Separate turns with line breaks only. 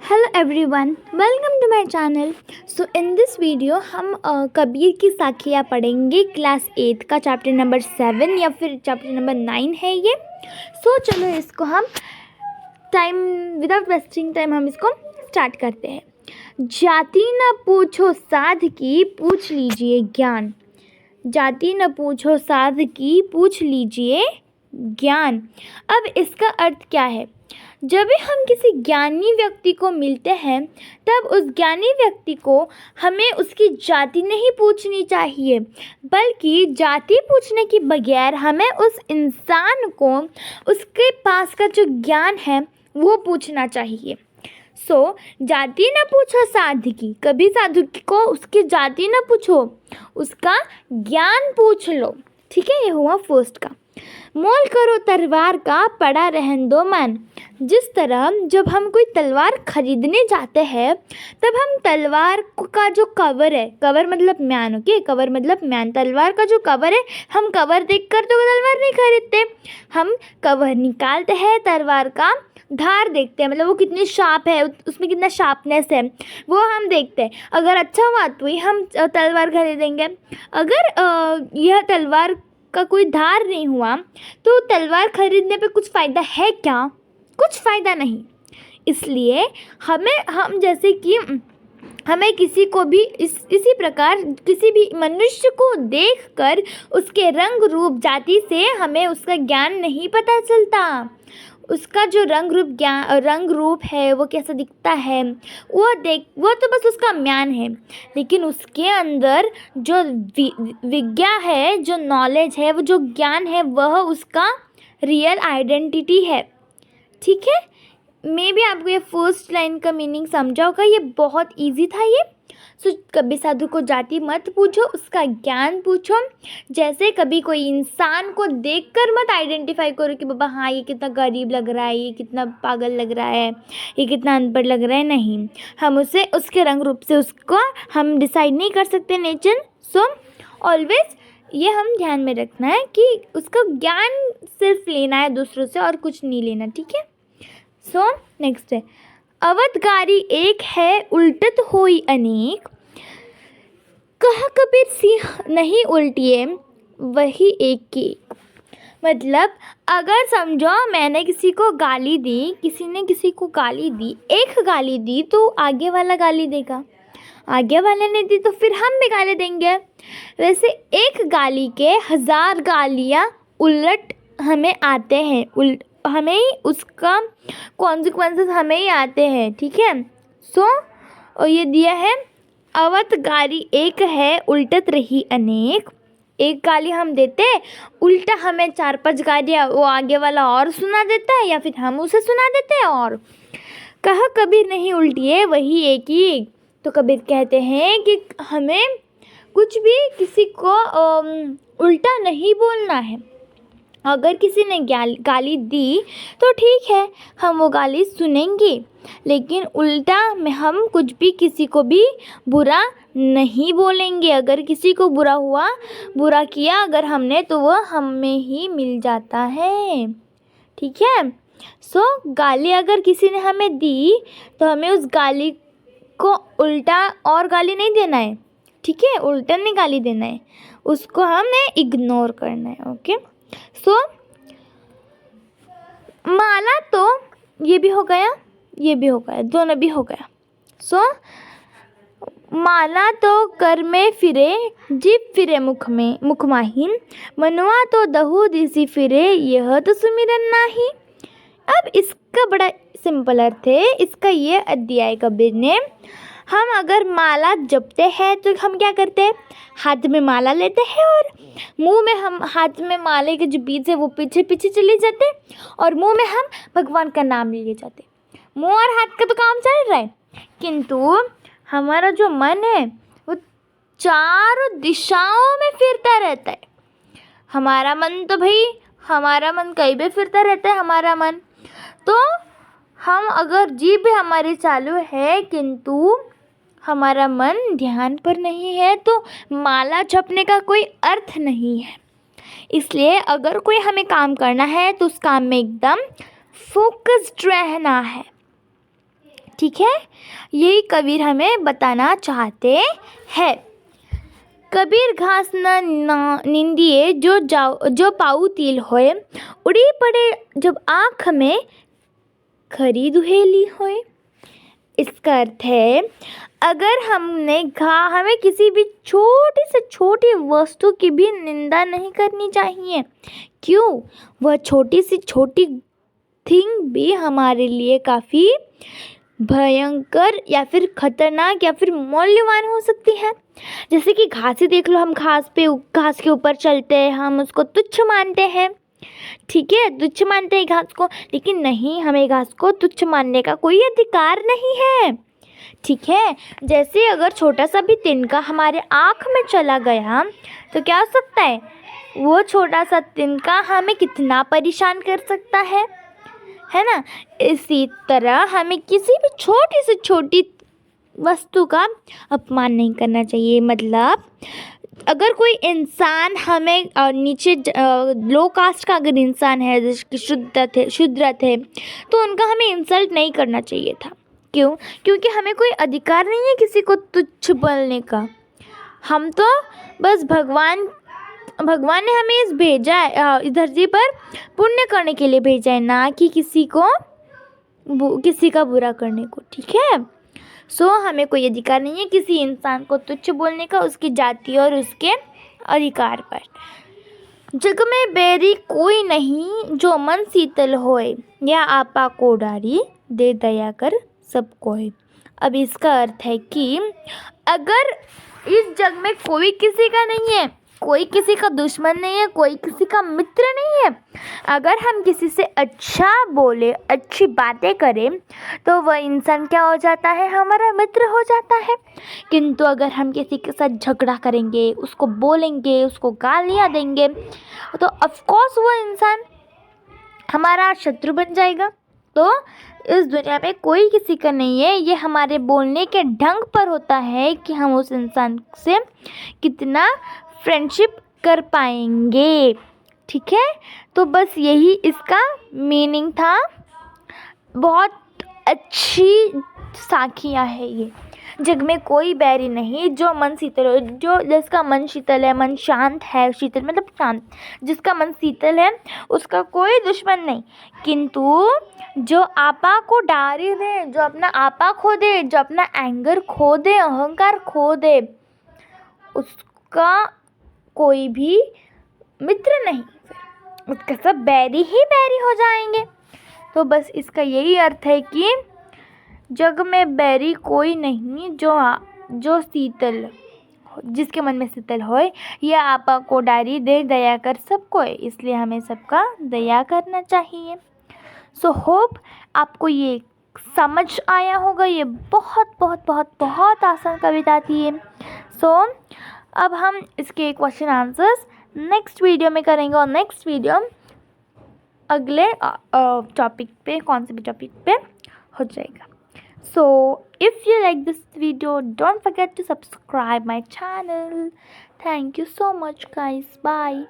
Hello everyone, welcome to my channel. So in this video हम कबीर की साखियाँ पढ़ेंगे class 8 का चैप्टर नंबर 7 या फिर चैप्टर नंबर 9 है ये. चलो इसको हम विदाउट वेस्टिंग टाइम हम इसको स्टार्ट करते हैं. जाति न पूछो साध की, पूछ लीजिए ज्ञान. जाति न पूछो साध की, पूछ लीजिए ज्ञान. अब इसका अर्थ क्या है? जब भी हम किसी ज्ञानी व्यक्ति को मिलते हैं तब उस ज्ञानी व्यक्ति को हमें उसकी जाति नहीं पूछनी चाहिए, बल्कि जाति पूछने के बगैर हमें उस इंसान को उसके पास का जो ज्ञान है वो पूछना चाहिए. जाति न पूछो साधु की, कभी साधु को उसकी जाति न पूछो, उसका ज्ञान पूछ लो. ठीक है, ये हुआ फर्स्ट का. मोल करो तलवार का, पड़ा रहन दो मन. जिस तरह जब हम कोई तलवार खरीदने जाते हैं तब हम तलवार का जो कवर है, कवर मतलब म्यान, ओके, कवर मतलब म्यान, तलवार का जो कवर है, हम कवर देखकर तो तलवार नहीं खरीदते. हम कवर निकालते हैं, तलवार का धार देखते हैं, मतलब वो कितनी शार्प है, उसमें कितना शार्पनेस है वो हम देखते हैं. अगर अच्छा हुआ तो ही हम तलवार खरीदेंगे. अगर यह तलवार का कोई धार नहीं हुआ तो तलवार खरीदने पे कुछ फ़ायदा है क्या? कुछ फ़ायदा नहीं. इसलिए हम जैसे कि हमें किसी को भी इसी प्रकार किसी भी मनुष्य को देखकर उसके रंग रूप जाति से हमें उसका ज्ञान नहीं पता चलता. उसका जो रंग रूप है वो कैसा दिखता है वो तो बस उसका म्यान है, लेकिन उसके अंदर जो विज्ञा है, जो नॉलेज है, वो जो ज्ञान है, वह उसका रियल आइडेंटिटी है. ठीक है, मे बी आपको ये फर्स्ट लाइन का मीनिंग समझा होगा. ये बहुत इजी था ये. कभी साधु को जाति मत पूछो, उसका ज्ञान पूछो. जैसे कभी कोई इंसान को देखकर मत आइडेंटिफाई करो कि बाबा हाँ ये कितना गरीब लग रहा है, ये कितना पागल लग रहा है, ये कितना अनपढ़ लग रहा है. नहीं, हम उसे उसके रंग रूप से उसको हम डिसाइड नहीं कर सकते नेचर. ऑलवेज ये हम ध्यान में रखना है कि उसका ज्ञान सिर्फ लेना है दूसरों से और कुछ नहीं लेना. ठीक है. नेक्स्ट है, अवधगारी एक है, उल्टत होई अनेक. कहा कबीर सिंह नहीं उल्टिए, वही एक की एक. मतलब अगर समझो मैंने किसी को गाली दी, किसी ने किसी को गाली दी, एक गाली दी तो आगे वाला गाली देगा, आगे वाले ने दी तो फिर हम भी गाली देंगे. वैसे एक गाली के 1000 गालियाँ उलट हमें आते हैं, हमें ही उसका कॉन्सिक्वेंसेस हमें ही आते हैं. ठीक है. और ये दिया है, अवधगारी एक है, उल्टत रही अनेक. एक गाली हम देते, उल्टा हमें 4-5 गालियाँ वो आगे वाला और सुना देता है या फिर हम उसे सुना देते हैं. और कहा कबीर नहीं उल्टिए, वही एक ही. तो कबीर कहते हैं कि हमें कुछ भी किसी को उल्टा नहीं बोलना है. अगर किसी ने गाली दी तो ठीक है, हम वो गाली सुनेंगे, लेकिन उल्टा में हम कुछ भी किसी को भी बुरा नहीं बोलेंगे. अगर किसी को बुरा किया अगर हमने, तो वो हमें ही मिल जाता है. ठीक है. गाली अगर किसी ने हमें दी तो हमें उस गाली को उल्टा और गाली नहीं देना है. ठीक है, उल्टा नहीं गाली देना है, उसको हमें इग्नोर करना है. ओके. माला तो ये भी हो गया, ये भी हो गया, दोनों भी हो गया. माला तो कर में फिरे, जीभ फिरे मुख माहीन. मनुआ तो दहु दिसी फिरे, यह तो सुमिरन नाही. अब इसका बड़ा सिंपल अर्थ है. इसका ये अध्याय कबीर ने, हम अगर माला जपते हैं तो हम क्या करते हैं, हाथ में माला लेते हैं और मुंह में हम हाथ में माले के जो बीज है वो पीछे पीछे चले जाते हैं और मुंह में हम भगवान का नाम ले जाते हैं. मुंह और हाथ का तो काम चल रहा है, किंतु हमारा जो मन है वो चारों दिशाओं में फिरता रहता है. हमारा मन कहीं भी फिरता रहता है. हमारा मन तो हम अगर जीभ भी हमारी चालू है किंतु हमारा मन ध्यान पर नहीं है तो माला जपने का कोई अर्थ नहीं है. इसलिए अगर कोई हमें काम करना है तो उस काम में एकदम फोकस्ड रहना है. ठीक है, यही कबीर हमें बताना चाहते हैं। कबीर घास न निंदिए जो पाऊ तिल होए, उड़ी पड़े जब आँख में खरी दुहेली होए। इसका अर्थ है, अगर हमें किसी भी छोटी से छोटी वस्तु की भी निंदा नहीं करनी चाहिए। क्यों? वह छोटी से छोटी थिंग भी हमारे लिए काफ़ी भयंकर या फिर खतरनाक या फिर मूल्यवान हो सकती है। जैसे कि घास ही देख लो, हम घास के ऊपर चलते हैं, हम उसको तुच्छ मानते हैं, ठीक है, तुच्छ मानते हैं घास को, लेकिन नहीं, हमें घास को तुच्छ मानने का कोई अधिकार नहीं है, ठीक है। जैसे अगर छोटा सा भी तिनका हमारे आँख में चला गया तो क्या हो सकता है, वो छोटा सा तिनका हमें कितना परेशान कर सकता है ना। इसी तरह हमें किसी भी छोटी से छोटी वस्तु का अपमान नहीं करना चाहिए। मतलब अगर कोई इंसान हमें नीचे लो कास्ट का अगर इंसान है, जैसे शूद्र थे, तो उनका हमें इंसल्ट नहीं करना चाहिए था। क्यों? क्योंकि हमें कोई अधिकार नहीं है किसी को तुच्छ बोलने का। हम तो बस भगवान ने हमें इस धरती पर पुण्य करने के लिए भेजा है, ना कि किसी का बुरा करने को, ठीक है। सो हमें कोई अधिकार नहीं है किसी इंसान को तुच्छ बोलने का, उसकी जाति और उसके अधिकार पर। जग में बैरी कोई नहीं जो मन शीतल होए, या आपा को डारी दे दया कर सब कोई। अब इसका अर्थ है कि अगर इस जग में कोई किसी का नहीं है, कोई किसी का दुश्मन नहीं है, कोई किसी का मित्र नहीं है, अगर हम किसी से अच्छा बोले, अच्छी बातें करें, तो वह इंसान क्या हो जाता है, हमारा मित्र हो जाता है। किंतु अगर हम किसी के साथ झगड़ा करेंगे, उसको बोलेंगे, उसको गालियाँ देंगे, तो ऑफकोर्स वो इंसान हमारा शत्रु बन जाएगा। तो इस दुनिया में कोई किसी का नहीं है, ये हमारे बोलने के ढंग पर होता है कि हम उस इंसान से कितना फ्रेंडशिप कर पाएंगे, ठीक है। तो बस यही इसका मीनिंग था। बहुत अच्छी साखियाँ है ये। जग में कोई बैरी नहीं जो मन शीतल हो, जो जिसका मन शीतल है, मन शांत है, शीतल मतलब शांत, जिसका मन शीतल है उसका कोई दुश्मन नहीं। किंतु जो आपा को डारी दे, जो अपना आपा खो दे, जो अपना एंगर खो दे, अहंकार खो दे, उसका कोई भी मित्र नहीं, उसका सब बैरी ही बैरी हो जाएंगे। तो बस इसका यही अर्थ है कि जग में बैरी कोई नहीं जो शीतल, जिसके मन में शीतल होए, या आपा को डारी दे दया कर सबको, इसलिए हमें सबका दया करना चाहिए। सो होप आपको ये समझ आया होगा। ये बहुत बहुत बहुत बहुत आसान कविता थी ये। सो अब हम इसके क्वेश्चन आंसर्स नेक्स्ट वीडियो में करेंगे, और नेक्स्ट वीडियो अगले टॉपिक पे, कौन से भी टॉपिक पे हो जाएगा। So if you like this video, don't forget to subscribe my channel. Thank you so much guys. Bye.